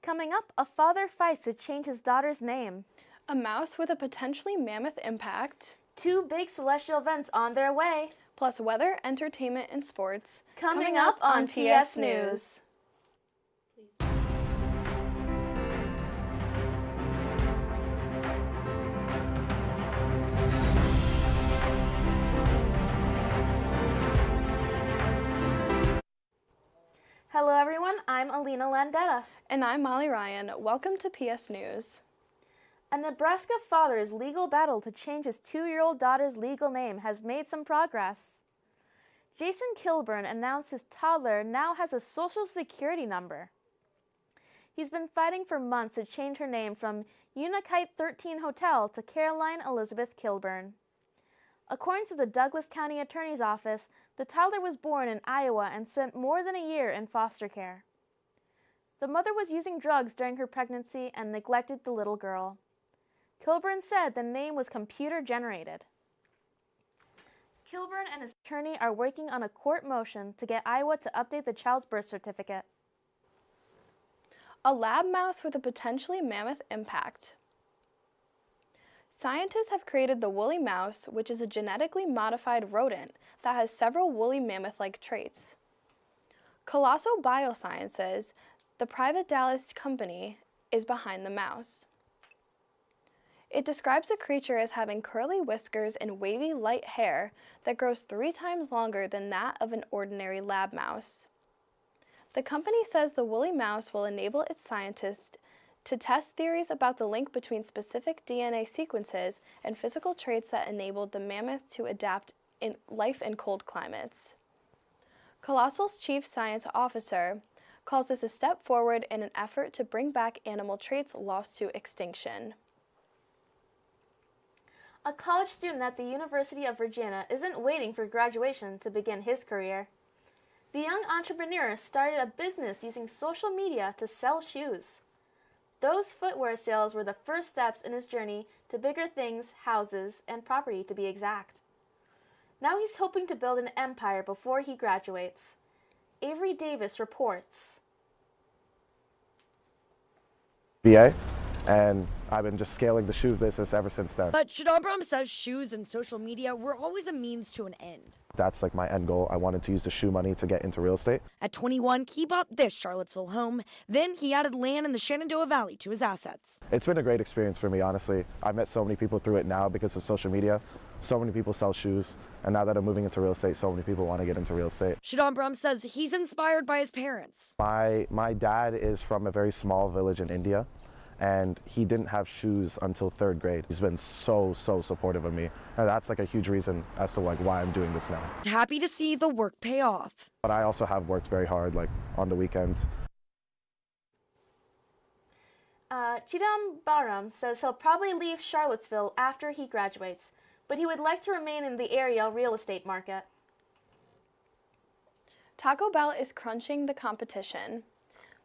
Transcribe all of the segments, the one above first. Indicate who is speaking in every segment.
Speaker 1: Coming up, a father fights to change his daughter's name.
Speaker 2: A mouse with a potentially mammoth impact.
Speaker 1: 2 big celestial events on their way.
Speaker 2: Plus weather, entertainment, and sports.
Speaker 1: Coming up on PS News. Hello everyone, I'm Alina Landetta.
Speaker 2: And I'm Molly Ryan. Welcome to PS News.
Speaker 1: A Nebraska father's legal battle to change his 2-year-old daughter's legal name has made some progress. Jason Kilburn announced his toddler now has a social security number. He's been fighting for months to change her name from Unikite 13 Hotel to Caroline Elizabeth Kilburn. According to the Douglas County Attorney's Office, the toddler was born in Iowa and spent more than a year in foster care. The mother was using drugs during her pregnancy and neglected the little girl. Kilburn said the name was computer-generated. Kilburn and his attorney are working on a court motion to get Iowa to update the child's birth certificate.
Speaker 2: A lab mouse with a potentially mammoth impact. Scientists have created the woolly mouse, which is a genetically modified rodent that has several woolly mammoth-like traits. Colosso Biosciences, the private Dallas company, is behind the mouse. It describes the creature as having curly whiskers and wavy light hair that grows 3 times longer than that of an ordinary lab mouse. The company says the woolly mouse will enable its scientists to test theories about the link between specific DNA sequences and physical traits that enabled the mammoth to adapt in life in cold climates. Colossal's chief science officer calls this a step forward in an effort to bring back animal traits lost to extinction.
Speaker 1: A college student at the University of Virginia isn't waiting for graduation to begin his career. The young entrepreneur started a business using social media to sell shoes. Those footwear sales were the first steps in his journey to bigger things, houses, and property to be exact. Now he's hoping to build an empire before he graduates. Avery Davis reports.
Speaker 3: BA, and I've been just scaling the shoe business ever since then.
Speaker 4: But Shadabram says shoes and social media were always a means to an end.
Speaker 3: That's like my end goal. I wanted to use the shoe money to get into real estate.
Speaker 4: At 21, he bought this Charlottesville home. Then he added land in the Shenandoah Valley to his assets.
Speaker 3: It's been a great experience for me, honestly. I met so many people through it now because of social media. So many people sell shoes, and now that I'm moving into real estate, so many people want to get into real estate.
Speaker 4: Shadabram says he's inspired by his parents.
Speaker 3: My dad is from a very small village in India, and he didn't have shoes until 3rd grade. He's been so supportive of me, and that's like a huge reason as to like why I'm doing this now.
Speaker 4: Happy to see the work pay off.
Speaker 3: But I also have worked very hard, like on the weekends.
Speaker 1: Chidambaram says he'll probably leave Charlottesville after he graduates, but he would like to remain in the area real estate market.
Speaker 2: Taco Bell is crunching the competition.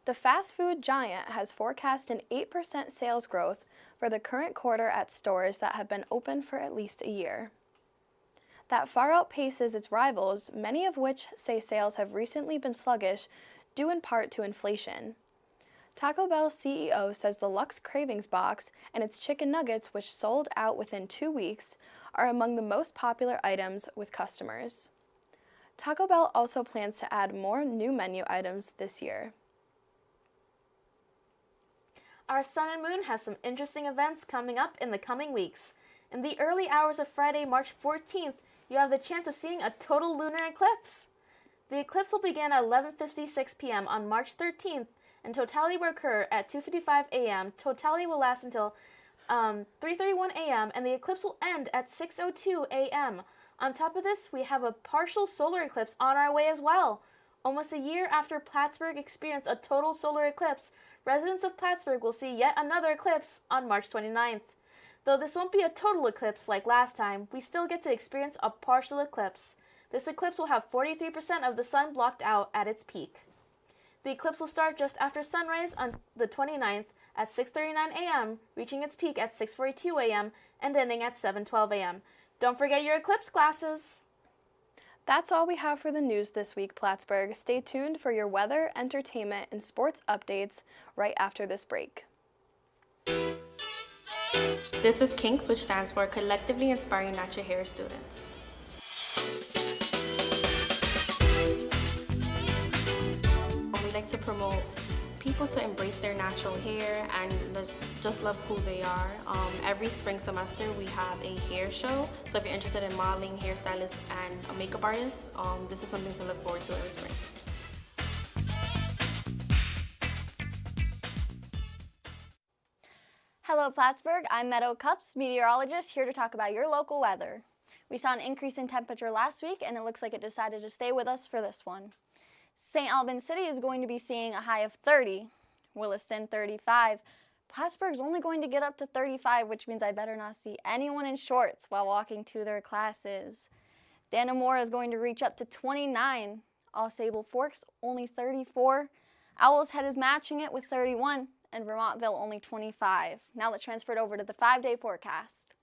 Speaker 2: The fast food giant has forecast an 8% sales growth for the current quarter at stores that have been open for at least a year. That far outpaces its rivals, many of which say sales have recently been sluggish, due in part to inflation. Taco Bell's CEO says the Lux Cravings box and its chicken nuggets, which sold out within 2 weeks, are among the most popular items with customers. Taco Bell also plans to add more new menu items this year.
Speaker 1: Our sun and moon have some interesting events coming up in the coming weeks. In the early hours of Friday, March 14th, you have the chance of seeing a total lunar eclipse. The eclipse will begin at 11:56 p.m. on March 13th, and totality will occur at 2:55 a.m. Totality will last until 3:31 a.m., and the eclipse will end at 6:02 a.m. On top of this, we have a partial solar eclipse on our way as well. Almost a year after Plattsburgh experienced a total solar eclipse, residents of Plattsburgh will see yet another eclipse on March 29th. Though this won't be a total eclipse like last time, we still get to experience a partial eclipse. This eclipse will have 43% of the sun blocked out at its peak. The eclipse will start just after sunrise on the 29th at 6:39 a.m., reaching its peak at 6:42 a.m. and ending at 7:12 a.m. Don't forget your eclipse glasses!
Speaker 2: That's all we have for the news this week, Plattsburgh. Stay tuned for your weather, entertainment, and sports updates right after this break.
Speaker 5: This is KINKS, which stands for Collectively Inspiring Natural Hair Students. We like to promote people to embrace their natural hair and just love who they are. Every spring semester we have a hair show, so if you're interested in modeling, hairstylist, and a makeup artist, this is something to look forward to every spring.
Speaker 6: Hello Plattsburgh, I'm Meadow Cups, meteorologist, here to talk about your local weather. We saw an increase in temperature last week and it looks like it decided to stay with us for this one. St. Albans City is going to be seeing a high of 30, Williston 35. Plattsburgh's only going to get up to 35, which means I better not see anyone in shorts while walking to their classes. Dannemora is going to reach up to 29, All Sable Forks only 34, Owl's Head is matching it with 31, and Vermontville only 25. Now let's transfer it over to the 5-day forecast.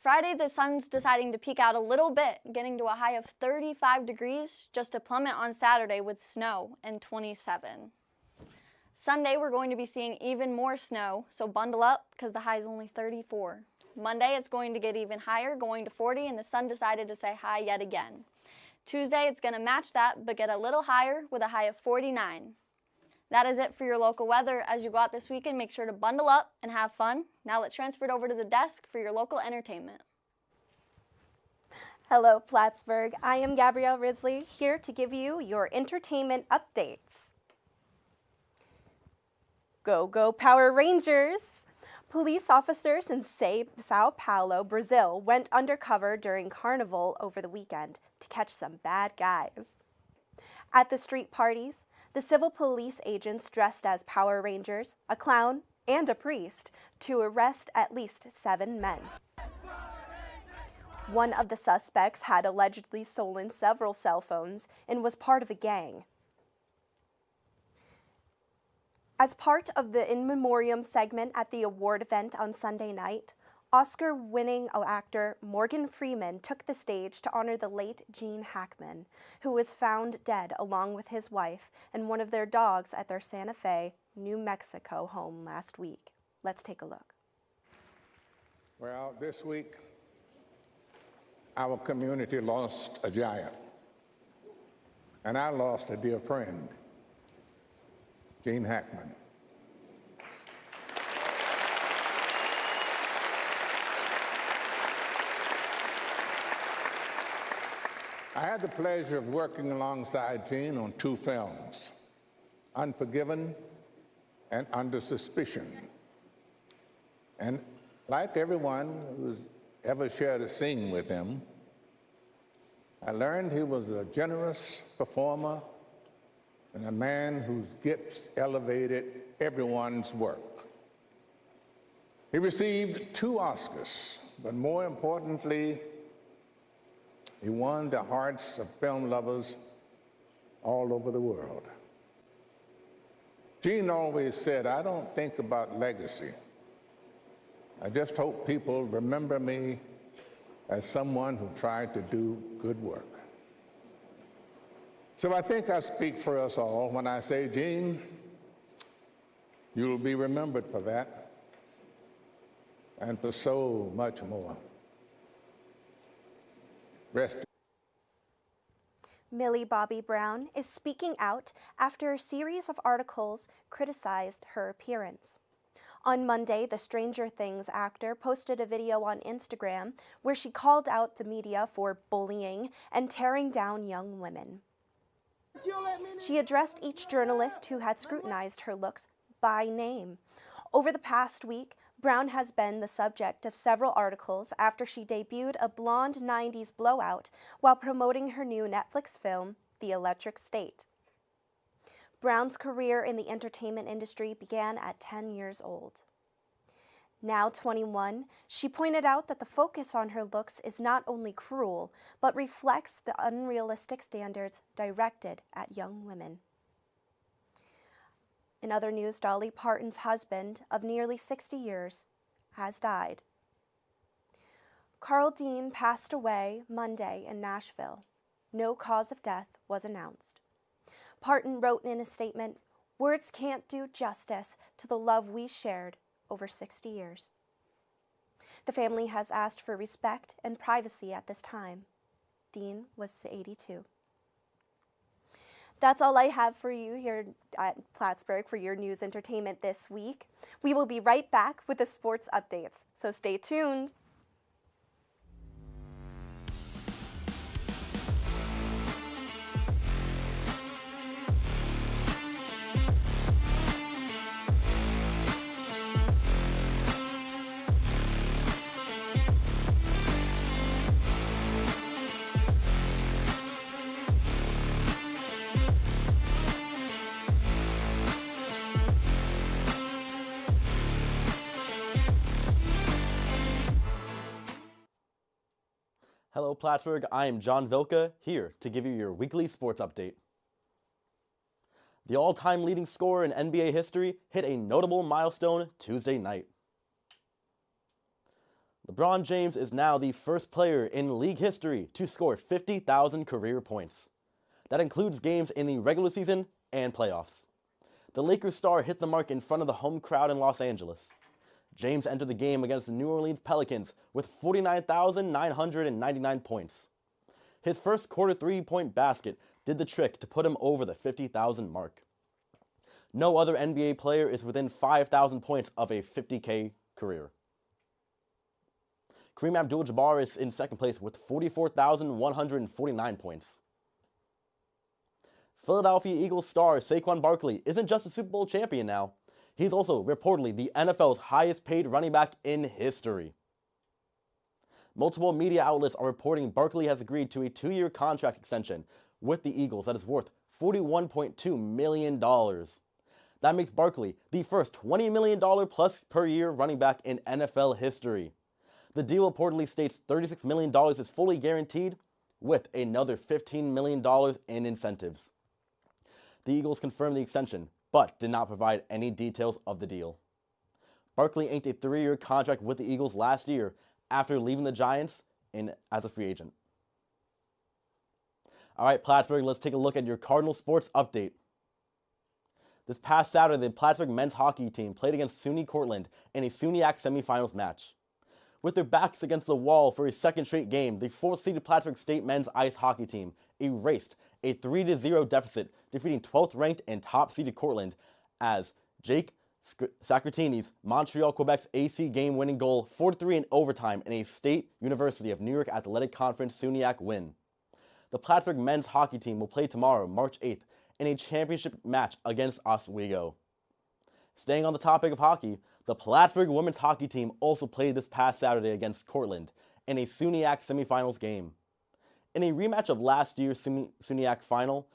Speaker 6: Friday, the sun's deciding to peek out a little bit, getting to a high of 35 degrees, just to plummet on Saturday with snow and 27. Sunday, we're going to be seeing even more snow, so bundle up because the high is only 34. Monday, it's going to get even higher, going to 40, and the sun decided to say hi yet again. Tuesday, it's going to match that, but get a little higher with a high of 49. That is it for your local weather. As you go out this weekend, make sure to bundle up and have fun. Now let's transfer it over to the desk for your local entertainment.
Speaker 7: Hello, Plattsburgh. I am Gabrielle Risley, here to give you your entertainment updates. Go, go, Power Rangers! Police officers in Sao Paulo, Brazil, went undercover during Carnival over the weekend to catch some bad guys. At the street parties, the civil police agents dressed as Power Rangers, a clown, and a priest to arrest at least 7 men. One of the suspects had allegedly stolen several cell phones and was part of a gang. As part of the In Memoriam segment at the award event on Sunday night, Oscar-winning actor Morgan Freeman took the stage to honor the late Gene Hackman, who was found dead along with his wife and one of their dogs at their Santa Fe, New Mexico home last week. Let's take a look.
Speaker 8: Well, this week, our community lost a giant, and I lost a dear friend, Gene Hackman. I had the pleasure of working alongside Gene on 2 films, Unforgiven and Under Suspicion. And like everyone who's ever shared a scene with him, I learned he was a generous performer and a man whose gifts elevated everyone's work. He received 2 Oscars, but more importantly, he won the hearts of film lovers all over the world. Gene always said, "I don't think about legacy. I just hope people remember me as someone who tried to do good work." So I think I speak for us all when I say, Gene, you'll be remembered for that and for so much more. Rest.
Speaker 7: Millie Bobby Brown is speaking out after a series of articles criticized her appearance. On Monday, the Stranger Things actor posted a video on Instagram where she called out the media for bullying and tearing down young women. She addressed each journalist who had scrutinized her looks by name. Over the past week, Brown has been the subject of several articles after she debuted a blonde 90s blowout while promoting her new Netflix film, The Electric State. Brown's career in the entertainment industry began at 10 years old. Now 21, she pointed out that the focus on her looks is not only cruel, but reflects the unrealistic standards directed at young women. In other news, Dolly Parton's husband of nearly 60 years has died. Carl Dean passed away Monday in Nashville. No cause of death was announced. Parton wrote in a statement, "Words can't do justice to the love we shared over 60 years." The family has asked for respect and privacy at this time. Dean was 82. That's all I have for you here at Plattsburgh for your news entertainment this week. We will be right back with the sports updates, so stay tuned.
Speaker 9: Hello Plattsburgh, I am John Vilka, here to give you your weekly sports update. The all-time leading scorer in NBA history hit a notable milestone Tuesday night. LeBron James is now the first player in league history to score 50,000 career points. That includes games in the regular season and playoffs. The Lakers star hit the mark in front of the home crowd in Los Angeles. James entered the game against the New Orleans Pelicans with 49,999 points. His first quarter three-point basket did the trick to put him over the 50,000 mark. No other NBA player is within 5,000 points of a 50K career. Kareem Abdul-Jabbar is in second place with 44,149 points. Philadelphia Eagles star Saquon Barkley isn't just a Super Bowl champion now. He's also reportedly the NFL's highest paid running back in history. Multiple media outlets are reporting Barkley has agreed to a 2-year contract extension with the Eagles that is worth $41.2 million. That makes Barkley the first $20 million plus per year running back in NFL history. The deal reportedly states $36 million is fully guaranteed with another $15 million in incentives. The Eagles confirmed the extension, but did not provide any details of the deal. Barkley inked a 3-year contract with the Eagles last year after leaving the Giants as a free agent. All right, Plattsburgh, let's take a look at your Cardinal sports update. This past Saturday, the Plattsburgh men's hockey team played against SUNY Cortland in a SUNYAC semifinals match. With their backs against the wall for a second straight game, the 4th-seeded Plattsburgh State men's ice hockey team erased a 3-0 deficit, defeating 12th-ranked and top-seeded Cortland as Jake Sacratini's Montreal, Quebec's AC game-winning goal 4-3 in overtime in a State University of New York Athletic Conference SUNYAC win. The Plattsburgh men's hockey team will play tomorrow, March 8th, in a championship match against Oswego. Staying on the topic of hockey, the Plattsburgh women's hockey team also played this past Saturday against Cortland in a SUNYAC semifinals game. In a rematch of last year's SUNYAC final,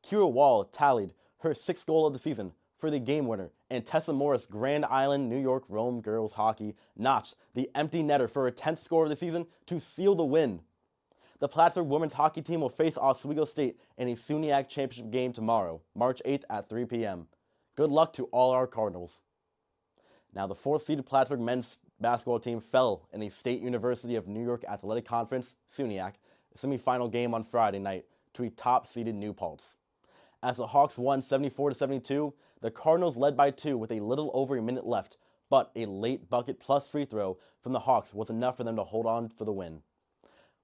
Speaker 9: Kira Wall tallied her 6th goal of the season for the game winner, and Tessa Morris, Grand Island, New York Rome girls hockey, notched the empty netter for her 10th score of the season to seal the win. The Plattsburgh women's hockey team will face Oswego State in a SUNYAC championship game tomorrow, March 8th at 3 p.m. Good luck to all our Cardinals. Now, the 4th-seeded Plattsburgh men's basketball team fell in a State University of New York Athletic Conference, SUNYAC, semifinal game on Friday night to a top-seeded New Paltz. As the Hawks won 74-72, the Cardinals led by 2 with a little over a minute left, but a late bucket plus free throw from the Hawks was enough for them to hold on for the win.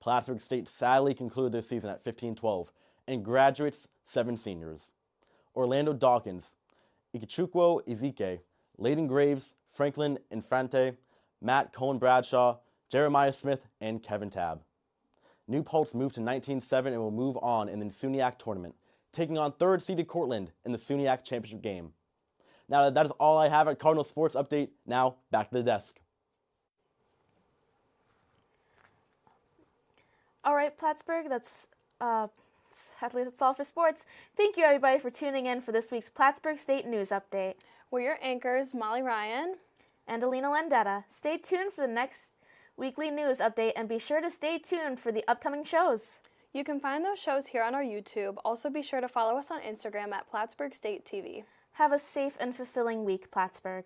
Speaker 9: Plattsburgh State sadly concluded their season at 15-12 and graduates 7 seniors: Orlando Dawkins, Ikechukwu Ezike, Layden Graves, Franklin Infante, Matt Cohen-Bradshaw, Jeremiah Smith, and Kevin Tabb. New Paltz moved to 19-7 and will move on in the SUNYAC tournament, taking on 3rd-seeded Cortland in the SUNYAC championship game. Now, that is all I have at Cardinal Sports Update. Now, back to the desk.
Speaker 1: All right, Plattsburgh, that's all for sports. Thank you, everybody, for tuning in for this week's Plattsburgh State News Update.
Speaker 2: We're your anchors, Molly Ryan
Speaker 1: and Alina Landetta. Stay tuned for the next weekly news update and be sure to stay tuned for the upcoming shows.
Speaker 2: You can find those shows here on our YouTube. Also be sure to follow us on Instagram at Plattsburgh State TV.
Speaker 1: Have a safe and fulfilling week, Plattsburgh.